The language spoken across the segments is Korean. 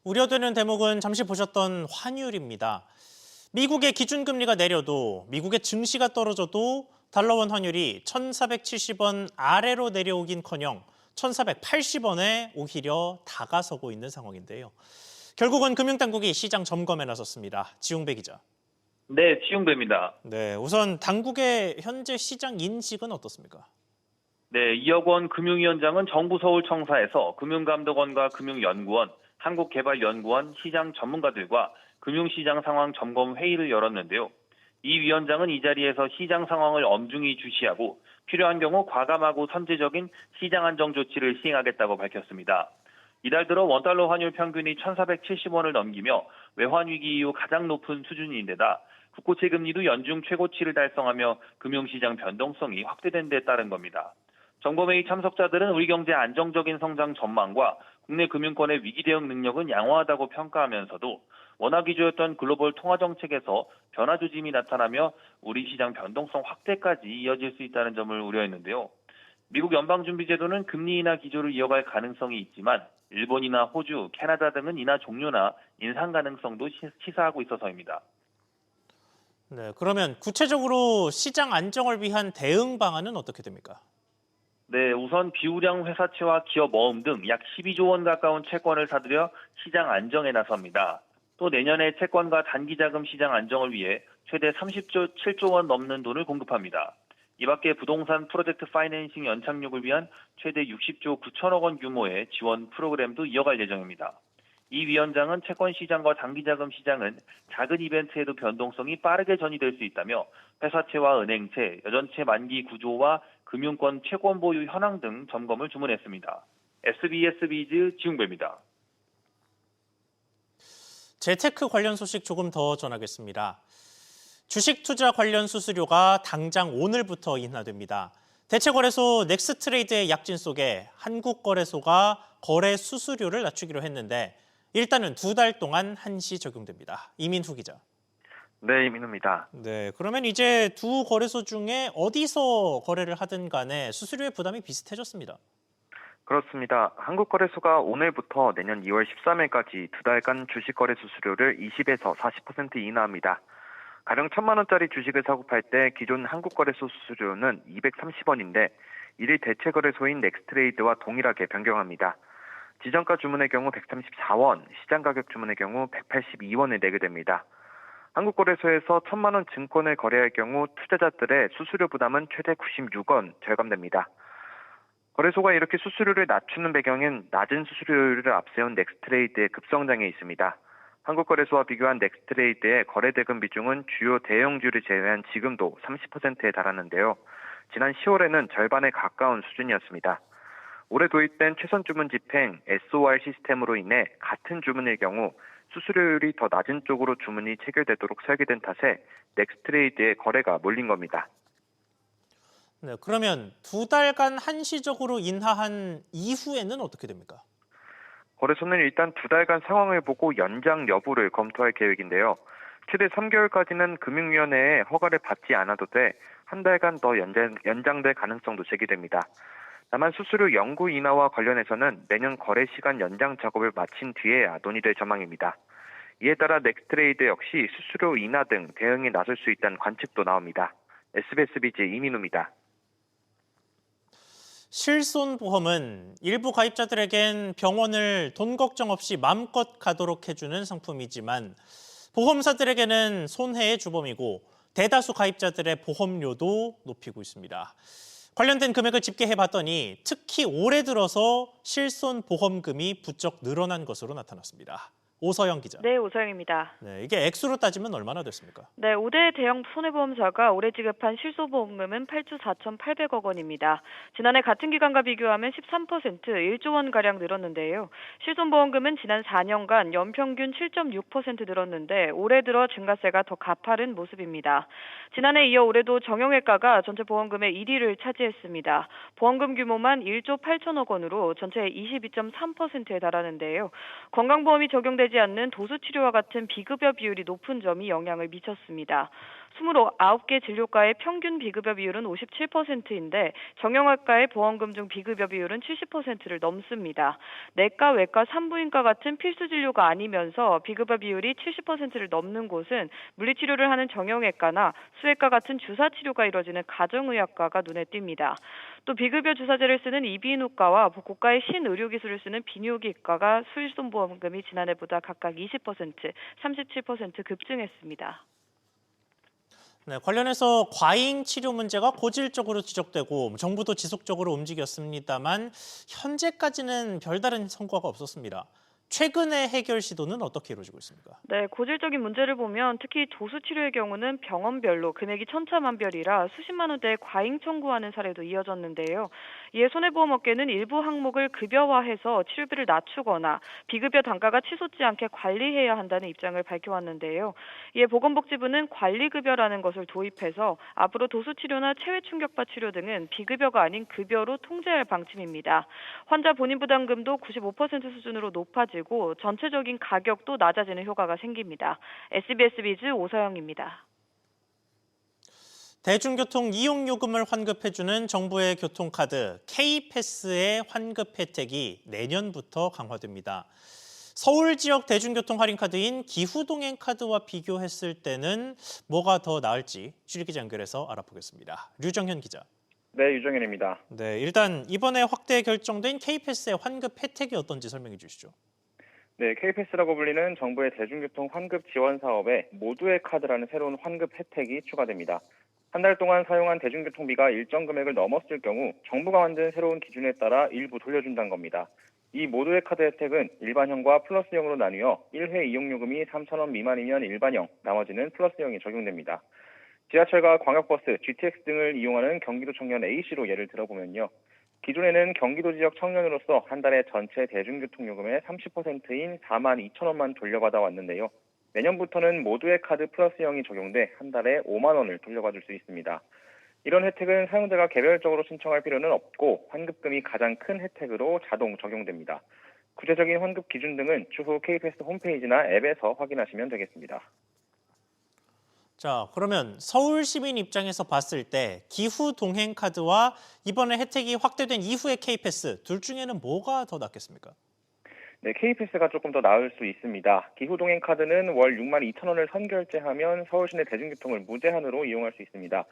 우려되는 대목은 잠시 보셨던 환율입니다. 미국의 기준금리가 내려도 미국의 증시가 떨어져도 달러원 환율이 1,470원 아래로 내려오긴커녕 1,480원에 오히려 다가서고 있는 상황인데요. 결국은 금융당국이 시장 점검에 나섰습니다. 지웅배 기자. 네, 지용배입니다. 네, 우선 당국의 현재 시장 인식은 어떻습니까? 네, 이혁원 금융위원장은 정부 서울청사에서 금융감독원과 금융연구원, 한국개발연구원, 시장 전문가들과 금융시장 상황 점검 회의를 열었는데요. 이 위원장은 이 자리에서 시장 상황을 엄중히 주시하고 필요한 경우 과감하고 선제적인 시장 안정 조치를 시행하겠다고 밝혔습니다. 이달 들어 원달러 환율 평균이 1,470원을 넘기며 외환위기 이후 가장 높은 수준인데다 국고채 금리도 연중 최고치를 달성하며 금융시장 변동성이 확대된 데 따른 겁니다. 점검회의 참석자들은 우리 경제 안정적인 성장 전망과 국내 금융권의 위기 대응 능력은 양호하다고 평가하면서도 원화 기조였던 글로벌 통화 정책에서 변화 조짐이 나타나며 우리 시장 변동성 확대까지 이어질 수 있다는 점을 우려했는데요. 미국 연방준비제도는 금리 인하 기조를 이어갈 가능성이 있지만 일본이나 호주, 캐나다 등은 인하 종료나 인상 가능성도 시사하고 있어서입니다. 네, 그러면 구체적으로 시장 안정을 위한 대응 방안은 어떻게 됩니까? 네, 우선 비우량 회사채와 기업 모금 등 약 12조 원 가까운 채권을 사들여 시장 안정에 나섭니다. 또 내년에 채권과 단기자금 시장 안정을 위해 최대 37조 원 넘는 돈을 공급합니다. 이 밖에 부동산 프로젝트 파이낸싱 연착륙을 위한 최대 60조 9천억 원 규모의 지원 프로그램도 이어갈 예정입니다. 이 위원장은 채권 시장과 단기자금 시장은 작은 이벤트에도 변동성이 빠르게 전이될 수 있다며 회사채와 은행채, 여전채 만기 구조와 금융권 채권 보유 현황 등 점검을 주문했습니다. SBS 비즈 지웅배입니다. 재테크 관련 소식 조금 더 전하겠습니다. 주식 투자 관련 수수료가 당장 오늘부터 인하됩니다. 대체거래소 넥스트레이드의 약진 속에 한국거래소가 거래 수수료를 낮추기로 했는데 일단은 2달 동안 한시 적용됩니다. 이민후 기자. 네, 이민우입니다. 네, 그러면 이제 두 거래소 중에 어디서 거래를 하든 간에 수수료의 부담이 비슷해졌습니다. 그렇습니다. 한국거래소가 오늘부터 내년 2월 13일까지 2달간 주식거래 수수료를 20에서 40% 인하합니다. 가령 1,000만 원짜리 주식을 사고 팔 때 기존 한국거래소 수수료는 230원인데 이를 대체거래소인 넥스트레이드와 동일하게 변경합니다. 지정가 주문의 경우 134원, 시장가격 주문의 경우 182원을 내게 됩니다. 한국거래소에서 1,000만 원 증권을 거래할 경우 투자자들의 수수료 부담은 최대 96원 절감됩니다. 거래소가 이렇게 수수료를 낮추는 배경은 낮은 수수료를 앞세운 넥스트레이드의 급성장에 있습니다. 한국거래소와 비교한 넥스트레이드의 거래대금 비중은 주요 대형주를 제외한 지금도 30%에 달하는데요. 지난 10월에는 절반에 가까운 수준이었습니다. 올해 도입된 최선 주문 집행 SOR 시스템으로 인해 같은 주문의 경우 수수료율이 더 낮은 쪽으로 주문이 체결되도록 설계된 탓에 넥스트레이드의 거래가 몰린 겁니다. 네, 그러면 2달간 한시적으로 인하한 이후에는 어떻게 됩니까? 거래소는 일단 2달간 상황을 보고 연장 여부를 검토할 계획인데요. 최대 3개월까지는 금융위원회에 허가를 받지 않아도 돼 한 달간 더 연장될 가능성도 제기됩니다. 다만 수수료 영구 인하와 관련해서는 내년 거래 시간 연장 작업을 마친 뒤에야 논의될 전망입니다. 이에 따라 넥스트레이드 역시 수수료 인하 등 대응에 나설 수 있다는 관측도 나옵니다. SBS 비즈 이민우입니다. 실손보험은 일부 가입자들에겐 병원을 돈 걱정 없이 마음껏 가도록 해주는 상품이지만 보험사들에게는 손해의 주범이고 대다수 가입자들의 보험료도 높이고 있습니다. 관련된 금액을 집계해봤더니 특히 올해 들어서 실손보험금이 부쩍 늘어난 것으로 나타났습니다. 오서영 기자. 네, 오서영입니다. 네, 이게 액수로 따지면 얼마나 됐습니까? 네, 5대 대형 손해보험사가 올해 지급한 실손보험금은 8조 4,800억 원입니다. 지난해 같은 기간과 비교하면 13%, 1조 원가량 늘었는데요. 실손보험금은 지난 4년간 연평균 7.6% 늘었는데 올해 들어 증가세가 더 가파른 모습입니다. 지난해 이어 올해도 정형외과가 전체 보험금의 1위를 차지했습니다. 보험금 규모만 1조 8천억 원으로 전체의 22.3%에 달하는데요. 건강보험이 적용된 지급되지 않는 도수 치료와 같은 비급여 비율이 높은 점이 영향을 미쳤습니다. 29개 진료과의 평균 비급여 비율은 57%인데 정형외과의 보험금 중 비급여 비율은 70%를 넘습니다. 내과, 외과, 산부인과 같은 필수 진료가 아니면서 비급여 비율이 70%를 넘는 곳은 물리치료를 하는 정형외과나 수외과 같은 주사 치료가 이뤄지는 가정의학과가 눈에 띕니다. 또 비급여 주사제를 쓰는 이비인후과와 고가의 신의료기술을 쓰는 비뇨기과가 실손보험금이 지난해보다 각각 20%, 37% 급증했습니다. 네, 관련해서 과잉 치료 문제가 고질적으로 지적되고 정부도 지속적으로 움직였습니다만 현재까지는 별다른 성과가 없었습니다. 최근의 해결 시도는 어떻게 이루어지고 있습니까? 네, 고질적인 문제를 보면 특히 도수 치료의 경우는 병원별로 금액이 천차만별이라 수십만 원대의 과잉 청구하는 사례도 이어졌는데요. 이에 손해보험업계는 일부 항목을 급여화해서 치료비를 낮추거나 비급여 단가가 치솟지 않게 관리해야 한다는 입장을 밝혀왔는데요. 이에 보건복지부는 관리급여라는 것을 도입해서 앞으로 도수 치료나 체외 충격파 치료 등은 비급여가 아닌 급여로 통제할 방침입니다. 환자 본인 부담금도 95% 수준으로 높아지고 전체적인 가격도 낮아지는 효과가 생깁니다. SBS 비즈 오서영입니다. 대중교통 이용요금을 환급해주는 정부의 교통카드 K패스의 환급 혜택이 내년부터 강화됩니다. 서울 지역 대중교통 할인카드인 기후동행카드와 비교했을 때는 뭐가 더 나을지 취재기자 연결해서 알아보겠습니다. 류정현 기자. 네, 유정현입니다. 네, 일단 이번에 확대 결정된 K패스의 환급 혜택이 어떤지 설명해 주시죠. 네, K패스라고 불리는 정부의 대중교통 환급 지원 사업에 모두의 카드라는 새로운 환급 혜택이 추가됩니다. 한 달 동안 사용한 대중교통비가 일정 금액을 넘었을 경우 정부가 만든 새로운 기준에 따라 일부 돌려준다는 겁니다. 이 모두의 카드 혜택은 일반형과 플러스형으로 나뉘어 1회 이용요금이 3,000원 미만이면 일반형, 나머지는 플러스형이 적용됩니다. 지하철과 광역버스, GTX 등을 이용하는 경기도 청년 A씨로 예를 들어보면요. 기존에는 경기도 지역 청년으로서 한 달에 전체 대중교통요금의 30%인 42,000원만 돌려받아 왔는데요. 내년부터는 모두의 카드 플러스형이 적용돼 한 달에 5만 원을 돌려받을 수 있습니다. 이런 혜택은 사용자가 개별적으로 신청할 필요는 없고 환급금이 가장 큰 혜택으로 자동 적용됩니다. 구체적인 환급 기준 등은 추후 K패스 홈페이지나 앱에서 확인하시면 되겠습니다. 자, 그러면 서울 시민 입장에서 봤을 때 기후 동행 카드와 이번에 혜택이 확대된 이후의 K패스 둘 중에는 뭐가 더 낫겠습니까? 네, K패스가 조금 더 나을 수 있습니다. 기후동행 카드는 월 62,000원을 선결제하면 서울 시내 대중교통을 무제한으로 이용할 수 있습니다.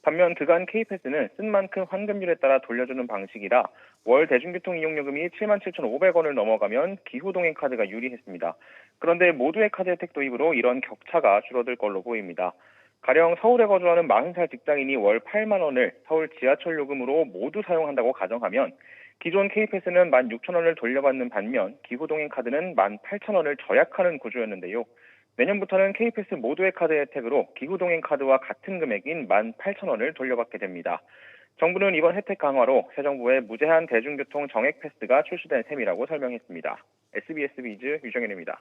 반면 그간 K패스는 쓴 만큼 환급률에 따라 돌려주는 방식이라 월 대중교통 이용요금이 77,500원을 넘어가면 기후동행 카드가 유리했습니다. 그런데 모두의 카드 혜택 도입으로 이런 격차가 줄어들 걸로 보입니다. 가령 서울에 거주하는 40살 직장인이 월 8만 원을 서울 지하철 요금으로 모두 사용한다고 가정하면 기존 K패스는 16,000원을 돌려받는 반면 기후동행 카드는 18,000원을 절약하는 구조였는데요. 내년부터는 K패스 모두의 카드 혜택으로 기후동행 카드와 같은 금액인 18,000원을 돌려받게 됩니다. 정부는 이번 혜택 강화로 새 정부의 무제한 대중교통 정액 패스가 출시된 셈이라고 설명했습니다. SBS 비즈 유정현입니다.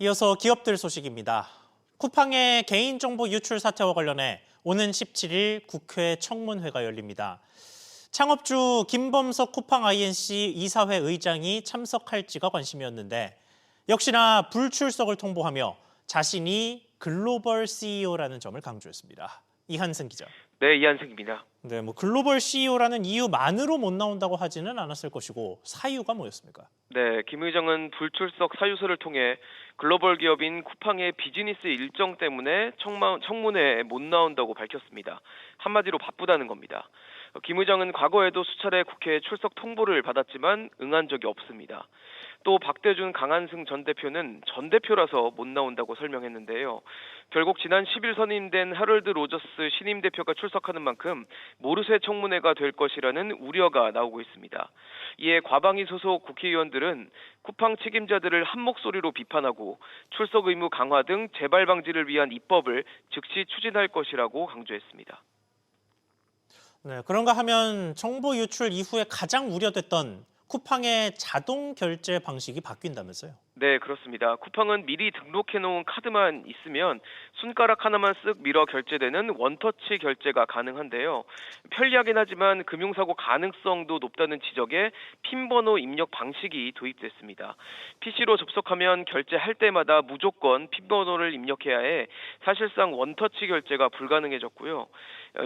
이어서 기업들 소식입니다. 쿠팡의 개인정보 유출 사태와 관련해 오는 17일 국회 청문회가 열립니다. 창업주 김범석 쿠팡 INC 이사회 의장이 참석할지가 관심이었는데 역시나 불출석을 통보하며 자신이 글로벌 CEO라는 점을 강조했습니다. 이한승 기자. 네, 이한승입니다. 네, 글로벌 CEO라는 이유만으로 못 나온다고 하지는 않았을 것이고 사유가 뭐였습니까? 네, 김 의장은 불출석 사유서를 통해 글로벌 기업인 쿠팡의 비즈니스 일정 때문에 청문회에 못 나온다고 밝혔습니다. 한마디로 바쁘다는 겁니다. 김 의장은 과거에도 수차례 국회에 출석 통보를 받았지만 응한 적이 없습니다. 또 박대준, 강한승 전 대표는 전 대표라서 못 나온다고 설명했는데요. 결국 지난 10일 선임된 하럴드 로저스 신임 대표가 출석하는 만큼 모르쇠 청문회가 될 것이라는 우려가 나오고 있습니다. 이에 과방위 소속 국회의원들은 쿠팡 책임자들을 한 목소리로 비판하고 출석 의무 강화 등 재발 방지를 위한 입법을 즉시 추진할 것이라고 강조했습니다. 네, 그런가 하면 정보 유출 이후에 가장 우려됐던 쿠팡의 자동 결제 방식이 바뀐다면서요? 네, 그렇습니다. 쿠팡은 미리 등록해놓은 카드만 있으면 손가락 하나만 쓱 밀어 결제되는 원터치 결제가 가능한데요. 편리하긴 하지만 금융사고 가능성도 높다는 지적에 핀 번호 입력 방식이 도입됐습니다. PC로 접속하면 결제할 때마다 무조건 핀 번호를 입력해야 해 사실상 원터치 결제가 불가능해졌고요.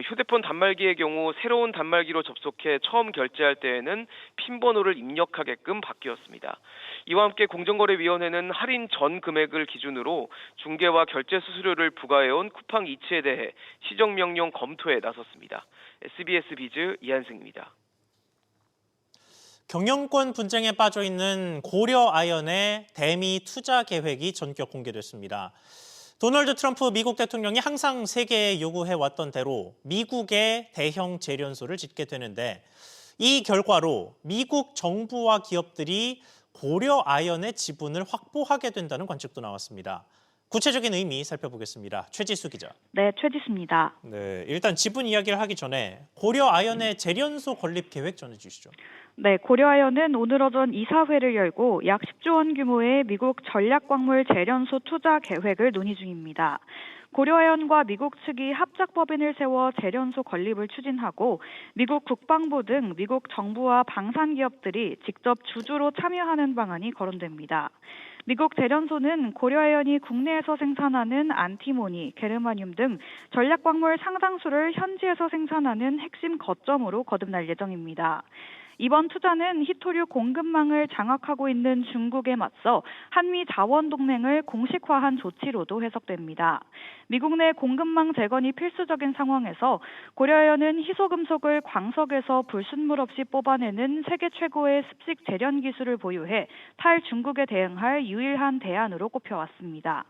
휴대폰 단말기의 경우 새로운 단말기로 접속해 처음 결제할 때에는 핀 번호를 입력하게끔 바뀌었습니다. 이와 함께 공정거래위원회는 할인 전 금액을 기준으로 중개와 결제 수수료를 부과해온 쿠팡 이츠에 대해 시정명령 검토에 나섰습니다. SBS 비즈 이한승입니다. 경영권 분쟁에 빠져 있는 고려아연의 대미 투자 계획이 전격 공개됐습니다. 도널드 트럼프 미국 대통령이 항상 세계에 요구해왔던 대로 미국의 대형 재련소를 짓게 되는데 이 결과로 미국 정부와 기업들이 고려아연의 지분을 확보하게 된다는 관측도 나왔습니다. 구체적인 의미 살펴보겠습니다. 최지수 기자. 네, 최지수입니다. 네, 일단 지분 이야기를 하기 전에 고려아연의 재련소 건립 계획 전해주시죠. 네, 고려아연은 오늘 오전 이사회를 열고 약 10조 원 규모의 미국 전략광물 재련소 투자 계획을 논의 중입니다. 고려아연과 미국 측이 합작법인을 세워 재련소 건립을 추진하고 미국 국방부 등 미국 정부와 방산기업들이 직접 주주로 참여하는 방안이 거론됩니다. 미국 재련소는 고려아연이 국내에서 생산하는 안티모니, 게르마늄 등 전략광물 상당수를 현지에서 생산하는 핵심 거점으로 거듭날 예정입니다. 이번 투자는 히토류 공급망을 장악하고 있는 중국에 맞서 한미 자원 동맹을 공식화한 조치로도 해석됩니다. 미국 내 공급망 재건이 필수적인 상황에서 고려아연은 희소금속을 광석에서 불순물 없이 뽑아내는 세계 최고의 습식 재련 기술을 보유해 탈중국에 대응할 유일한 대안으로 꼽혀왔습니다.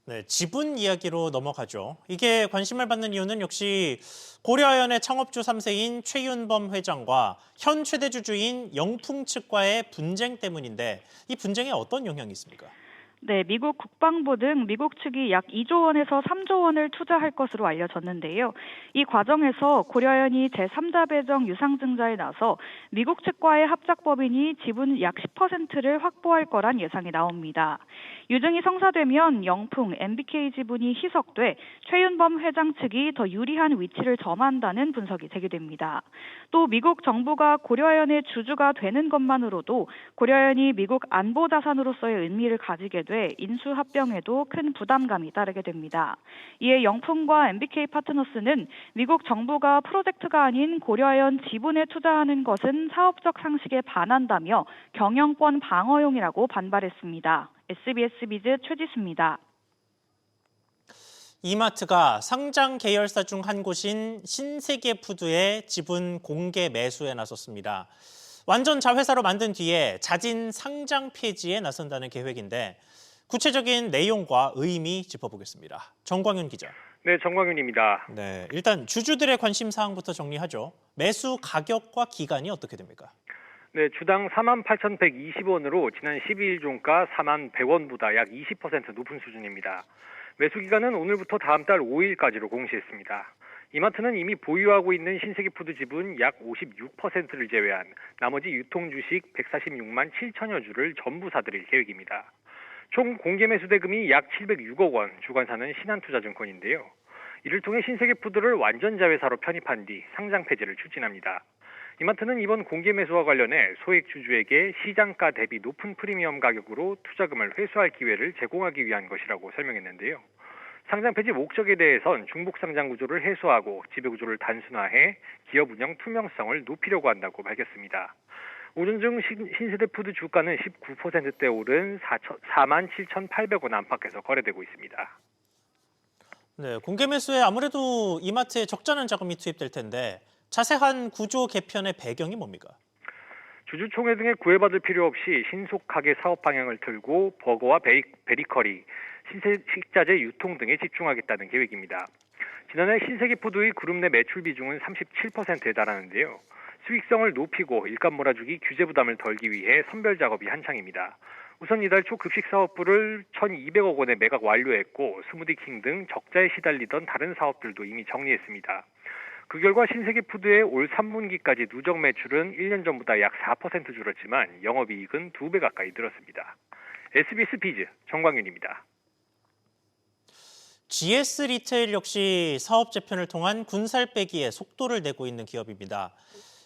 네, 지분 이야기로 넘어가죠. 이게 관심을 받는 이유는 역시 고려아연의 창업주 3세인 최윤범 회장과 현 최대 주주인 영풍 측과의 분쟁 때문인데 이 분쟁에 어떤 영향이 있습니까? 네, 미국 국방부 등 미국 측이 약 2조 원에서 3조 원을 투자할 것으로 알려졌는데요. 이 과정에서 고려아연이 제3자 배정 유상증자에 나서 미국 측과의 합작법인이 지분 약 10%를 확보할 거란 예상이 나옵니다. 유증이 성사되면 영풍, MBK 지분이 희석돼 최윤범 회장 측이 더 유리한 위치를 점한다는 분석이 제기됩니다. 또 미국 정부가 고려아연의 주주가 되는 것만으로도 고려아연이 미국 안보 자산으로서의 의미를 가지게 돼 인수합병에도 큰 부담감이 따르게 됩니다. 이에 영풍과 MBK 파트너스는 미국 정부가 프로젝트가 아닌 고려아연 지분에 투자하는 것은 사업적 상식에 반한다며 경영권 방어용이라고 반발했습니다. SBS 비즈 최지수입니다. 이마트가 상장 계열사 중 한 곳인 신세계푸드의 지분 공개 매수에 나섰습니다. 완전 자회사로 만든 뒤에 자진 상장 폐지에 나선다는 계획인데 구체적인 내용과 의미 짚어보겠습니다. 정광윤 기자. 네, 정광윤입니다. 네, 일단 주주들의 관심 사항부터 정리하죠. 매수 가격과 기간이 어떻게 됩니까? 네, 주당 48,120원으로 지난 12일 종가 41,100원보다 약 20% 높은 수준입니다. 매수 기간은 오늘부터 다음 달 5일까지로 공시했습니다. 이마트는 이미 보유하고 있는 신세계푸드 지분 약 56%를 제외한 나머지 유통 주식 146만 7천여 주를 전부 사들일 계획입니다. 총 공개 매수 대금이 약 706억 원, 주관사는 신한투자증권인데요. 이를 통해 신세계푸드를 완전 자회사로 편입한 뒤 상장 폐지를 추진합니다. 이마트는 이번 공개 매수와 관련해 소액 주주에게 시장가 대비 높은 프리미엄 가격으로 투자금을 회수할 기회를 제공하기 위한 것이라고 설명했는데요. 상장 폐지 목적에 대해선 중복 상장 구조를 해소하고 지배 구조를 단순화해 기업 운영 투명성을 높이려고 한다고 밝혔습니다. 오전 중 신세계푸드 주가는 19%대 오른 47,800원 안팎에서 거래되고 있습니다. 네, 공개 매수에 아무래도 이마트에 적잖은 자금이 투입될 텐데 자세한 구조 개편의 배경이 뭡니까? 주주총회 등에 구애받을 필요 없이 신속하게 사업 방향을 틀고 버거와 베리커리, 신세식자재 유통 등에 집중하겠다는 계획입니다. 지난해 신세계푸드의 그룹 내 매출 비중은 37%에 달하는데요. 수익성을 높이고 일감 몰아주기 규제 부담을 덜기 위해 선별 작업이 한창입니다. 우선 이달 초 급식 사업부를 1,200억 원에 매각 완료했고 스무디킹 등 적자에 시달리던 다른 사업들도 이미 정리했습니다. 그 결과 신세계푸드의 올 3분기까지 누적 매출은 1년 전보다 약 4% 줄었지만 영업이익은 2배 가까이 늘었습니다. SBS 비즈 정광윤입니다. GS 리테일 역시 사업 재편을 통한 군살 빼기에 속도를 내고 있는 기업입니다.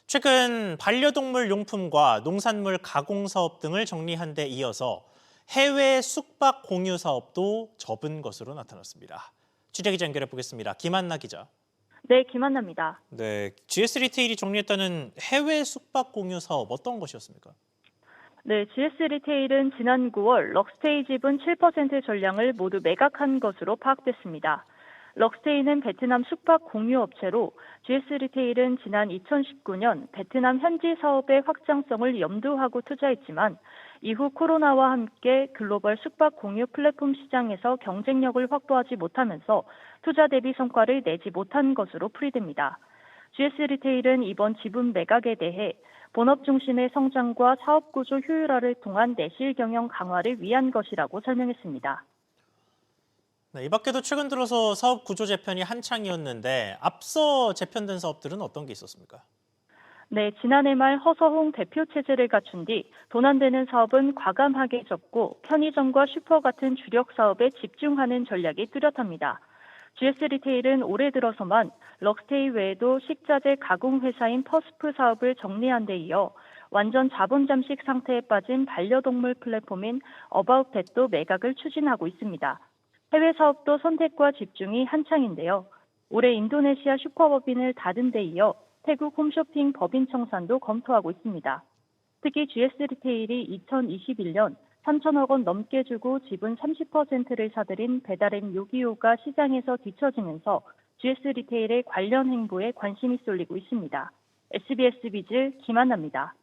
최근 반려동물 용품과 농산물 가공 사업 등을 정리한 데 이어서 해외 숙박 공유 사업도 접은 것으로 나타났습니다. 취재기자 연결해 보겠습니다. 김한나 기자. 네, 김한나입니다. 네, GS 리테일이 정리했다는 해외 숙박 공유 사업 어떤 것이었습니까? 네, GS 리테일은 지난 9월 럭스테이 지분 7% 전량을 모두 매각한 것으로 파악됐습니다. 럭스테이는 베트남 숙박 공유 업체로 GS 리테일은 지난 2019년 베트남 현지 사업의 확장성을 염두하고 투자했지만 이후 코로나와 함께 글로벌 숙박 공유 플랫폼 시장에서 경쟁력을 확보하지 못하면서 투자 대비 성과를 내지 못한 것으로 풀이됩니다. GS 리테일은 이번 지분 매각에 대해 본업 중심의 성장과 사업 구조 효율화를 통한 내실 경영 강화를 위한 것이라고 설명했습니다. 네, 이 밖에도 최근 들어서 사업 구조 재편이 한창이었는데 앞서 재편된 사업들은 어떤 게 있었습니까? 네, 지난해 말 허서홍 대표 체제를 갖춘 뒤 돈 안 되는 사업은 과감하게 접고 편의점과 슈퍼 같은 주력 사업에 집중하는 전략이 뚜렷합니다. GS 리테일은 올해 들어서만 럭스테이 외에도 식자재 가공 회사인 퍼스프 사업을 정리한 데 이어 완전 자본 잠식 상태에 빠진 반려동물 플랫폼인 어바웃팻도 매각을 추진하고 있습니다. 해외 사업도 선택과 집중이 한창인데요. 올해 인도네시아 슈퍼법인을 닫은 데 이어 태국 홈쇼핑 법인 청산도 검토하고 있습니다. 특히 GS 리테일이 2021년 3천억 원 넘게 주고 지분 30%를 사들인 배달앱 요기요가 시장에서 뒤처지면서 GS 리테일의 관련 행보에 관심이 쏠리고 있습니다. SBS 비즈 김한나입니다.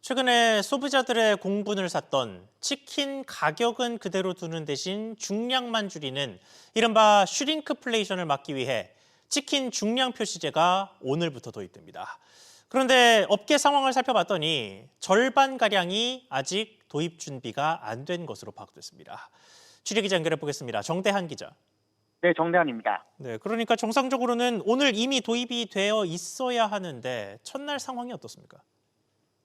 최근에 소비자들의 공분을 샀던 치킨 가격은 그대로 두는 대신 중량만 줄이는 이른바 슈링크플레이션을 막기 위해 치킨 중량 표시제가 오늘부터 도입됩니다. 그런데 업계 상황을 살펴봤더니 절반가량이 아직 도입 준비가 안 된 것으로 파악됐습니다. 취재기자 연결해 보겠습니다. 정대한 기자. 네, 정대한입니다. 네, 그러니까 정상적으로는 오늘 이미 도입이 되어 있어야 하는데 첫날 상황이 어떻습니까?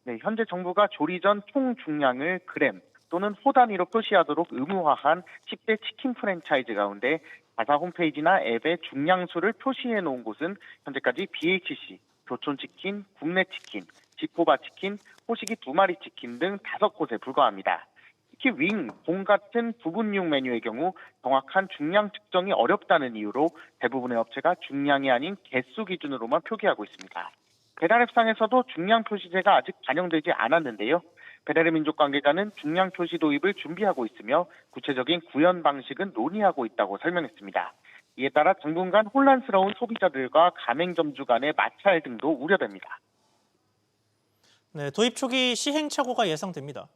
네, 현재 정부가 조리 전 총 중량을 그램 또는 호 단위로 표시하도록 의무화한 10대 치킨 프랜차이즈 가운데 자사 홈페이지나 앱에 중량수를 표시해 놓은 곳은 현재까지 BHC, 교촌치킨, 국내치킨, 지코바치킨, 호식이 2마리 치킨 등 5곳에 불과합니다. 특히 윙, 공 같은 부분용 메뉴의 경우 정확한 중량 측정이 어렵다는 이유로 대부분의 업체가 중량이 아닌 개수 기준으로만 표기하고 있습니다. 배달앱상에서도 중량 표시제가 아직 반영되지 않았는데요. 배달의 민족 관계자는 중량 표시 도입을 준비하고 있으며 구체적인 구현 방식은 논의하고 있다고 설명했습니다. 이에 따라 당분간 혼란스러운 소비자들과 가맹점주 간의 마찰 등도 우려됩니다. 네, 도입 초기 시행착오가 예상됩니다.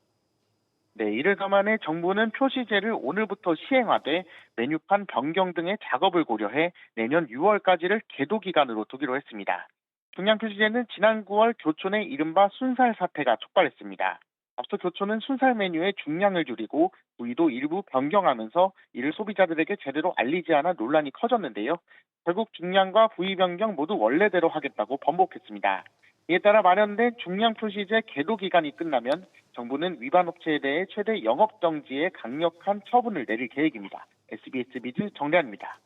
네, 이를 감안해 정부는 표시제를 오늘부터 시행하되 메뉴판 변경 등의 작업을 고려해 내년 6월까지를 계도 기간으로 두기로 했습니다. 중량 표시제는 지난 9월 교촌의 이른바 순살 사태가 촉발했습니다. 앞서 교촌은 순살 메뉴의 중량을 줄이고 부위도 일부 변경하면서 이를 소비자들에게 제대로 알리지 않아 논란이 커졌는데요. 결국 중량과 부위 변경 모두 원래대로 하겠다고 번복했습니다. 이에 따라 마련된 중량 표시제 계도 기간이 끝나면 정부는 위반 업체에 대해 최대 영업 정지의 강력한 처분을 내릴 계획입니다. SBS 비즈 정대한입니다.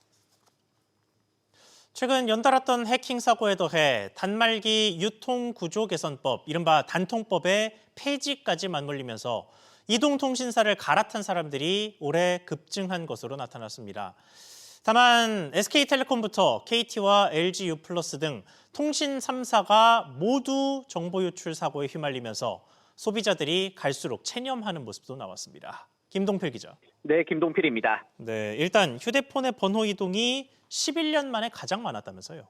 최근 연달았던 해킹 사고에 더해 단말기 유통구조 개선법, 이른바 단통법의 폐지까지 맞물리면서 이동통신사를 갈아탄 사람들이 올해 급증한 것으로 나타났습니다. 다만 SK텔레콤부터 KT와 LGU+ 등 통신 3사가 모두 정보 유출 사고에 휘말리면서 소비자들이 갈수록 체념하는 모습도 나왔습니다. 김동필 기자. 네, 김동필입니다. 네, 일단 휴대폰의 번호 이동이 11년 만에 가장 많았다면서요?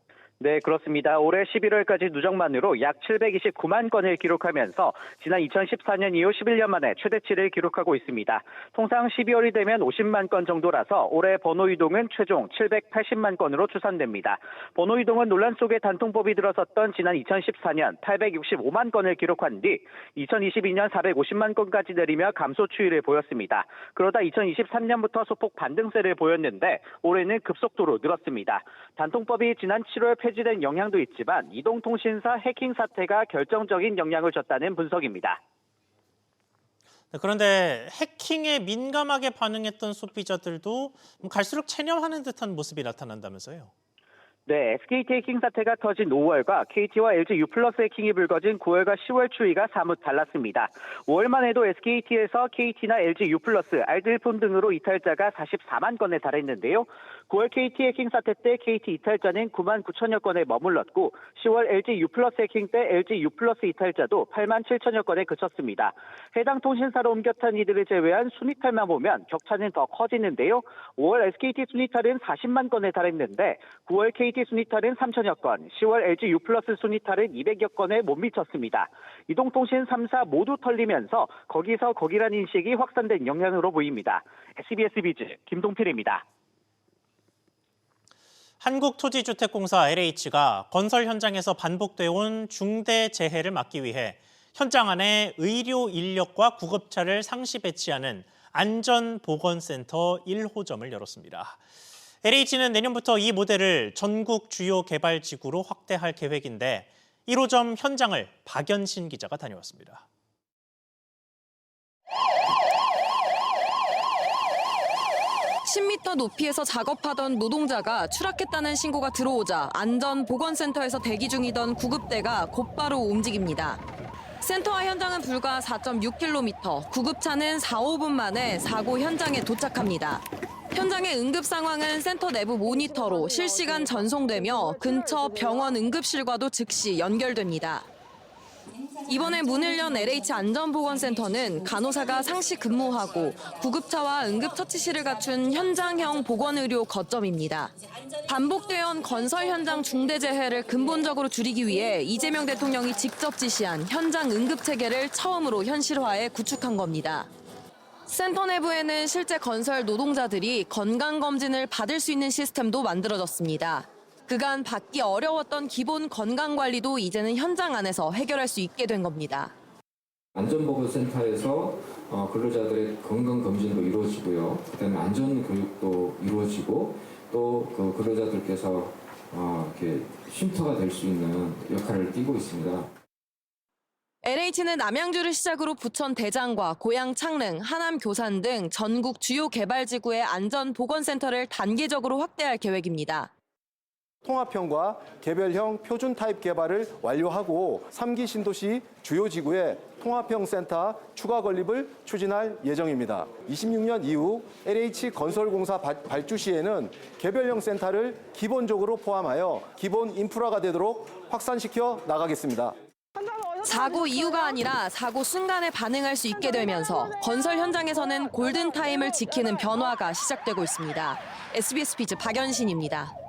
네, 그렇습니다. 올해 11월까지 누적만으로 약 729만 건을 기록하면서 지난 2014년 이후 11년 만에 최대치를 기록하고 있습니다. 통상 12월이 되면 50만 건 정도라서 올해 번호 이동은 최종 780만 건으로 추산됩니다. 번호 이동은 논란 속에 단통법이 들어섰던 지난 2014년 865만 건을 기록한 뒤 2022년 450만 건까지 내리며 감소 추이를 보였습니다. 그러다 2023년부터 소폭 반등세를 보였는데 올해는 급속도로 늘었습니다. 단통법이 지난 7월 폐지된 영향도 있지만 이동통신사 해킹 사태가 결정적인 영향을 줬다는 분석입니다. 그런데 해킹에 민감하게 반응했던 소비자들도 갈수록 체념하는 듯한 모습이 나타난다면서요? 네, SKT 해킹 사태가 터진 5월과 KT와 LG U+ 해킹이 불거진 9월과 10월 추이가 사뭇 달랐습니다. 5월만 해도 SKT에서 KT나 LG U+, 알뜰폰 등으로 이탈자가 44만 건에 달했는데요. 9월 KT 해킹 사태 때 KT 이탈자는 9만 9천여 건에 머물렀고 10월 LG U+ 해킹 때 LG U+ 이탈자도 8만 7천여 건에 그쳤습니다. 해당 통신사로 옮겼던 이들을 제외한 순이탈만 보면 격차는 더 커지는데요. 5월 SKT 순이탈은 40만 건에 달했는데 9월 KT 순이탈은 3천여 건, 10월 LG U+ 순이탈은 200여 건에 못 미쳤습니다. 이동통신 3사 모두 털리면서 거기서 거기란 인식이 확산된 영향으로 보입니다. SBS 비즈 김동필입니다. 한국토지주택공사 LH가 건설 현장에서 반복돼 온 중대 재해를 막기 위해 현장 안에 의료 인력과 구급차를 상시 배치하는 안전보건센터 1호점을 열었습니다. LH는 내년부터 이 모델을 전국 주요 개발지구로 확대할 계획인데 1호점 현장을 박연신 기자가 다녀왔습니다. (10m) 높이에서 작업하던 노동자가 추락했다는 신고가 들어오자 안전보건센터에서 대기 중이던 구급대가 곧바로 움직입니다. 센터와 현장은 불과 4.6km, 구급차는 4, 5분 만에 사고 현장에 도착합니다. 현장의 응급 상황은 센터 내부 모니터로 실시간 전송되며 근처 병원 응급실과도 즉시 연결됩니다. 이번에 문을 연 LH 안전보건센터는 간호사가 상시 근무하고 구급차와 응급처치실을 갖춘 현장형 보건의료 거점입니다. 반복되어 온 건설 현장 중대재해를 근본적으로 줄이기 위해 이재명 대통령이 직접 지시한 현장 응급체계를 처음으로 현실화해 구축한 겁니다. 센터 내부에는 실제 건설 노동자들이 건강검진을 받을 수 있는 시스템도 만들어졌습니다. 그간 받기 어려웠던 기본 건강관리도 이제는 현장 안에서 해결할 수 있게 된 겁니다. 안전보건센터에서 근로자들의 건강검진도 이루어지고요. 그다음에 안전교육도 이루어지고 또 그 근로자들께서 이렇게 쉼터가 될 수 있는 역할을 띠고 있습니다. LH는 남양주를 시작으로 부천 대장과 고양 창릉, 하남 교산 등 전국 주요 개발지구의 안전보건센터를 단계적으로 확대할 계획입니다. 통합형과 개별형 표준 타입 개발을 완료하고 3기 신도시 주요 지구에 통합형 센터 추가 건립을 추진할 예정입니다. 26년 이후 LH 건설공사 발주 시에는 개별형 센터를 기본적으로 포함하여 기본 인프라가 되도록 확산시켜 나가겠습니다. 사고 이후가 아니라 사고 순간에 반응할 수 있게 되면서 건설 현장에서는 골든타임을 지키는 변화가 시작되고 있습니다. SBS 비즈 박연신입니다.